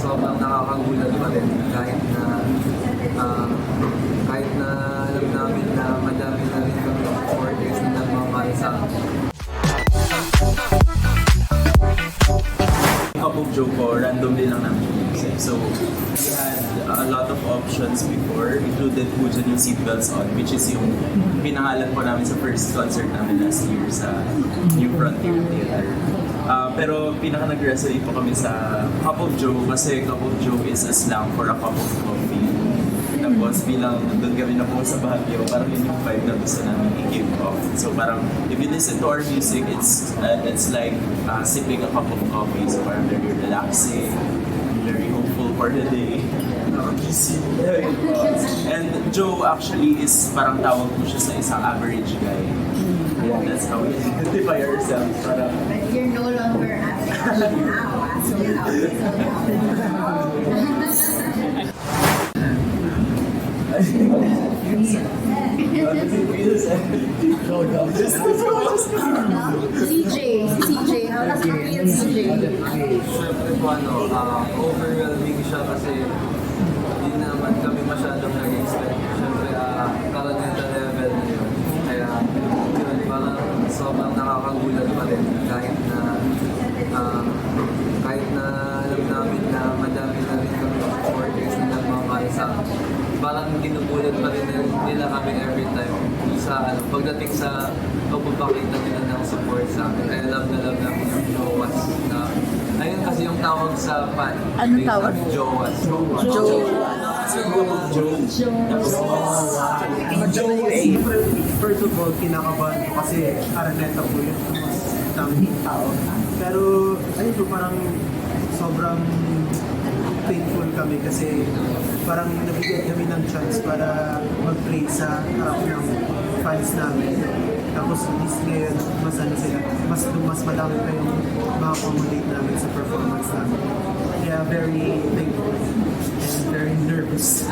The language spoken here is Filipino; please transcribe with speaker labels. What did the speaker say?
Speaker 1: sobrang nakakagulat pa rin kahit na alam namin na madami na rin kami supporters na nagmamahal sa akin.
Speaker 2: Kapag joke ko, randomly lang namin music. So, we had a lot of options before, included po dyan yung Seatbelts On, which is yung pinangalan po namin sa first concert namin last year sa New Frontier Theater. Pero pinaka nag-resonate po kami sa Cup of Joe kasi Cup of Joe is a slang for a cup of coffee. Tapos bilang doon kami na po sa Baguio, parang yun yung vibe na gusto namin i-give off. So parang if you listen to our music, it's like sipping a cup of coffee. So parang very relaxing, very hopeful for the day. And Joe actually is parang tawag po siya sa isang average guy. Yeah, that's how we identify ourselves. Parang,
Speaker 3: But you're no longer average now. So CJ, how does it feel, CJ?
Speaker 1: Siyempre po overwhelming siya kasi hindi naman kami masyadong nag-expect. Siyempre, karagdagan na level na yun. Kaya, yun, parang sobrang nakakagulat pa rin kahit na alam namin na madami na rin kami supporters na nagmamahal sa akin. Parang ginugulat pa rin nila kami every time pagdating sa pagpapakita nila ng support sa akin. Kaya love na yung Jowas na ayun kasi yung tawag sa fan.
Speaker 4: Anong tawag?
Speaker 1: Jowas.
Speaker 5: First of all, kinakabahan ko kasi Araneta po yun. Mas daming tao. Pero, ayun po, parang sobrang thankful kami kasi parang nabigyan kami ng chance para mag-play sa harap ng fans namin. Tapos, at least ngayon, mas madami pa yung ma-accommodate namin sa performance namin. Kaya very thankful and very nervous.